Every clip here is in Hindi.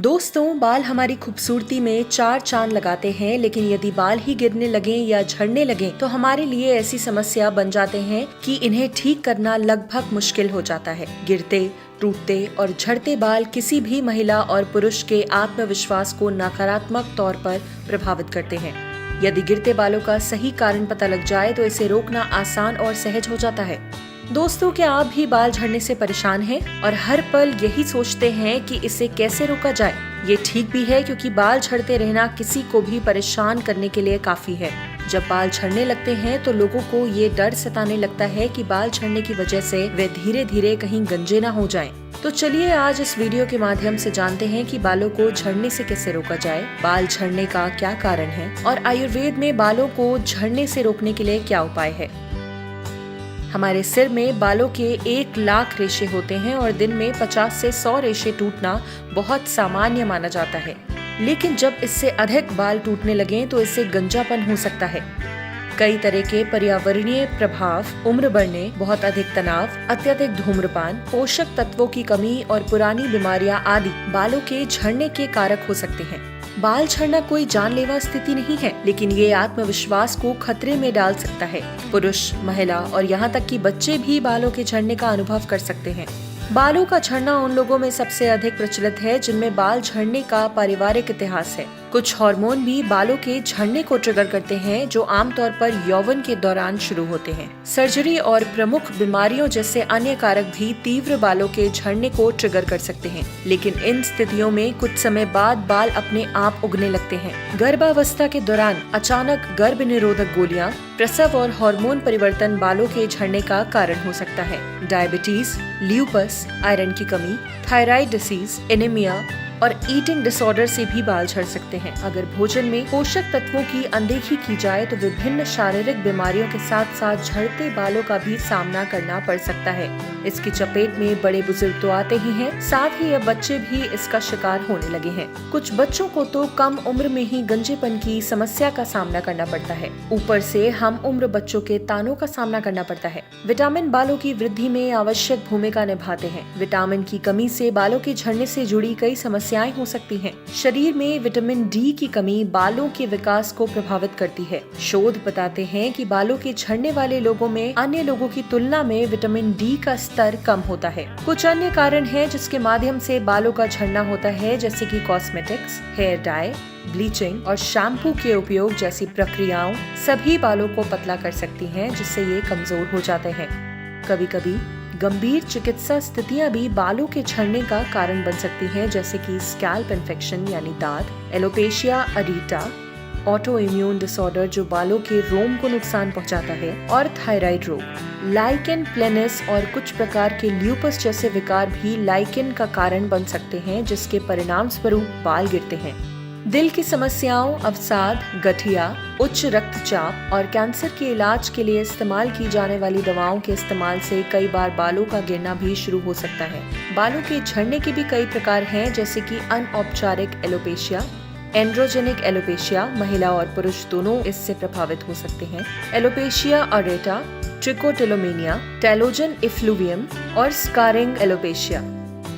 दोस्तों, बाल हमारी खूबसूरती में चार चांद लगाते हैं, लेकिन यदि बाल ही गिरने लगे या झड़ने लगे तो हमारे लिए ऐसी समस्या बन जाते हैं कि इन्हें ठीक करना लगभग मुश्किल हो जाता है। गिरते, टूटते और झड़ते बाल किसी भी महिला और पुरुष के आत्मविश्वास को नकारात्मक तौर पर प्रभावित करते हैं। यदि गिरते बालों का सही कारण पता लग जाए तो इसे रोकना आसान और सहज हो जाता है। दोस्तों, क्या आप भी बाल झड़ने से परेशान हैं और हर पल यही सोचते हैं कि इसे कैसे रोका जाए? ये ठीक भी है, क्योंकि बाल झड़ते रहना किसी को भी परेशान करने के लिए काफी है। जब बाल झड़ने लगते हैं तो लोगों को ये डर सताने लगता है कि बाल झड़ने की वजह से वे धीरे धीरे कहीं गंजे ना हो जाएं। तो चलिए आज इस वीडियो के माध्यम से जानते हैं कि बालों को झड़ने से कैसे रोका जाए, बाल झड़ने का क्या कारण है और आयुर्वेद में बालों को झड़ने से रोकने के लिए क्या उपाय है। हमारे सिर में बालों के 1 लाख रेशे होते हैं और दिन में 50 से 100 रेशे टूटना बहुत सामान्य माना जाता है। लेकिन जब इससे अधिक बाल टूटने लगें तो इससे गंजापन हो सकता है। कई तरह के पर्यावरणीय प्रभाव, उम्र बढ़ने, बहुत अधिक तनाव, अत्यधिक धूम्रपान, पोषक तत्वों की कमी और पुरानी बीमारियां आदि बालों के झड़ने के कारक हो सकते हैं। बाल झड़ना कोई जानलेवा स्थिति नहीं है, लेकिन ये आत्मविश्वास को खतरे में डाल सकता है। पुरुष, महिला और यहाँ तक कि बच्चे भी बालों के झड़ने का अनुभव कर सकते हैं। बालों का झड़ना उन लोगों में सबसे अधिक प्रचलित है जिनमें बाल झड़ने का पारिवारिक इतिहास है। कुछ हार्मोन भी बालों के झड़ने को ट्रिगर करते हैं, जो आमतौर पर यौवन के दौरान शुरू होते हैं। सर्जरी और प्रमुख बीमारियों जैसे अन्य कारक भी तीव्र बालों के झड़ने को ट्रिगर कर सकते हैं, लेकिन इन स्थितियों में कुछ समय बाद बाल अपने आप उगने लगते हैं। गर्भावस्था के दौरान अचानक गर्भ निरोधक गोलियां, प्रसव और हार्मोन परिवर्तन बालों के झड़ने का कारण हो सकता है। डायबिटीज, ल्यूपस, आयरन की कमी, थायराइड डिसीज, एनीमिया और ईटिंग डिसऑर्डर से भी बाल झड़ सकते हैं। अगर भोजन में पोषक तत्वों की अनदेखी की जाए तो विभिन्न शारीरिक बीमारियों के साथ साथ झड़ते बालों का भी सामना करना पड़ सकता है। इसकी चपेट में बड़े बुजुर्ग तो आते ही हैं, साथ ही अब बच्चे भी इसका शिकार होने लगे हैं। कुछ बच्चों को तो कम उम्र में ही गंजेपन की समस्या का सामना करना पड़ता है। ऊपर से हम उम्र बच्चों के तानों का सामना करना पड़ता है। विटामिन बालों की वृद्धि में आवश्यक भूमिका निभाते हैं। विटामिन की कमी से बालों के झड़ने से जुड़ी कई समस्याएं हो सकती हैं। शरीर में विटामिन डी की कमी बालों के विकास को प्रभावित करती है। शोध बताते हैं कि बालों के झड़ने वाले लोगों में अन्य लोगों की तुलना में विटामिन डी का स्तर कम होता है। कुछ अन्य कारण हैं जिसके माध्यम से बालों का झड़ना होता है, जैसे कि कॉस्मेटिक्स, हेयर डाई, ब्लीचिंग और शैम्पू के उपयोग जैसी प्रक्रियाओं सभी बालों को पतला कर सकती हैं, जिससे ये कमजोर हो जाते हैं। कभी कभी गंभीर चिकित्सा स्थितियां भी बालों के झड़ने का कारण बन सकती हैं, जैसे कि स्कैल्प इन्फेक्शन यानी दाद, एलोपेशिया अरीटा, ऑटो इम्यून डिसऑर्डर जो बालों के रोम को नुकसान पहुंचाता है, और थायराइड रोग। लाइकेन प्लेनस और कुछ प्रकार के ल्यूपस जैसे विकार भी लाइकेन का कारण बन सकते हैं, जिसके परिणाम स्वरूप बाल गिरते हैं। दिल की समस्याओं, अवसाद, गठिया, उच्च रक्तचाप और कैंसर के इलाज के लिए इस्तेमाल की जाने वाली दवाओं के इस्तेमाल से कई बार बालों का गिरना भी शुरू हो सकता है। बालों के झड़ने के भी कई प्रकार हैं, जैसे कि अनौपचारिक एलोपेशिया, एंड्रोजेनिक एलोपेशिया, महिला और पुरुष दोनों इससे प्रभावित हो सकते हैं। एलोपेशिया अरेटा, ट्रिकोटिलोमेनिया, टेलोजन इफ्लूवियम और स्कारिंग एलोपेशिया।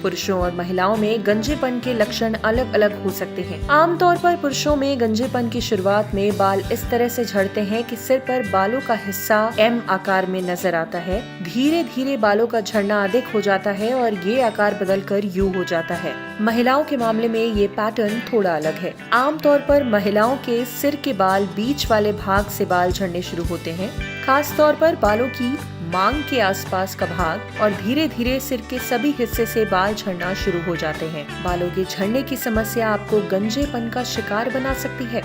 पुरुषों और महिलाओं में गंजेपन के लक्षण अलग अलग हो सकते हैं। आमतौर पर पुरुषों में गंजेपन की शुरुआत में बाल इस तरह से झड़ते हैं कि सिर पर बालों का हिस्सा एम आकार में नजर आता है। धीरे धीरे बालों का झड़ना अधिक हो जाता है और ये आकार बदलकर यू हो जाता है। महिलाओं के मामले में ये पैटर्न थोड़ा अलग है। आमतौर पर महिलाओं के सिर के बाल बीच वाले भाग से बाल झड़ने शुरू होते हैं, खास तौर पर बालों की मांग के आसपास का भाग, और धीरे धीरे सिर के सभी हिस्से से बाल झड़ना शुरू हो जाते हैं। बालों के झड़ने की समस्या आपको गंजेपन का शिकार बना सकती है,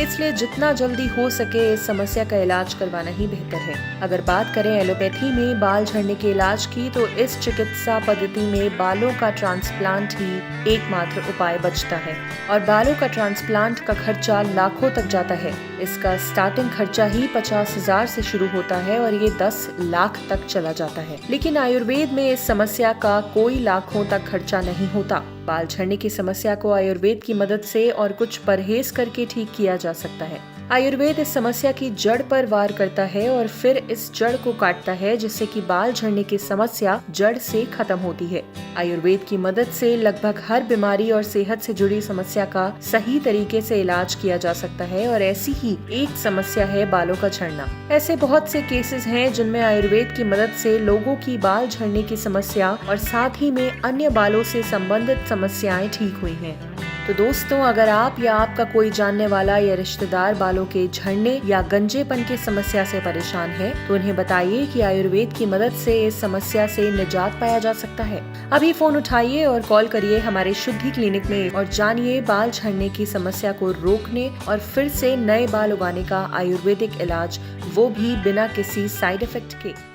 इसलिए जितना जल्दी हो सके इस समस्या का इलाज करवाना ही बेहतर है। अगर बात करें एलोपैथी में बाल झड़ने के इलाज की, तो इस चिकित्सा पद्धति में बालों का ट्रांसप्लांट ही एकमात्र उपाय बचता है और बालों का ट्रांसप्लांट का खर्चा लाखों तक जाता है। इसका स्टार्टिंग खर्चा ही 50,000 से शुरू होता है और ये 10 लाख तक चला जाता है। लेकिन आयुर्वेद में इस समस्या का कोई लाखों तक खर्चा नहीं होता। बाल झड़ने की समस्या को आयुर्वेद की मदद से और कुछ परहेज करके ठीक किया जा सकता है। आयुर्वेद इस समस्या की जड़ पर वार करता है और फिर इस जड़ को काटता है, जिससे कि बाल झड़ने की समस्या जड़ से खत्म होती है। आयुर्वेद की मदद से लगभग हर बीमारी और सेहत से जुड़ी समस्या का सही तरीके से इलाज किया जा सकता है और ऐसी ही एक समस्या है बालों का झड़ना। ऐसे बहुत से केसेस हैं जिनमें आयुर्वेद की मदद से लोगों की बाल झड़ने की समस्या और साथ ही में अन्य बालों से संबंधित समस्याएं ठीक हुई हैं। तो दोस्तों, अगर आप या आपका कोई जानने वाला या रिश्तेदार बालों के झड़ने या गंजेपन की समस्या से परेशान है, तो उन्हें बताइए कि आयुर्वेद की मदद से इस समस्या से निजात पाया जा सकता है। अभी फोन उठाइए और कॉल करिए हमारे शुद्धि क्लिनिक में और जानिए बाल झड़ने की समस्या को रोकने और फिर से नए बाल उगाने का आयुर्वेदिक इलाज, वो भी बिना किसी साइड इफेक्ट के।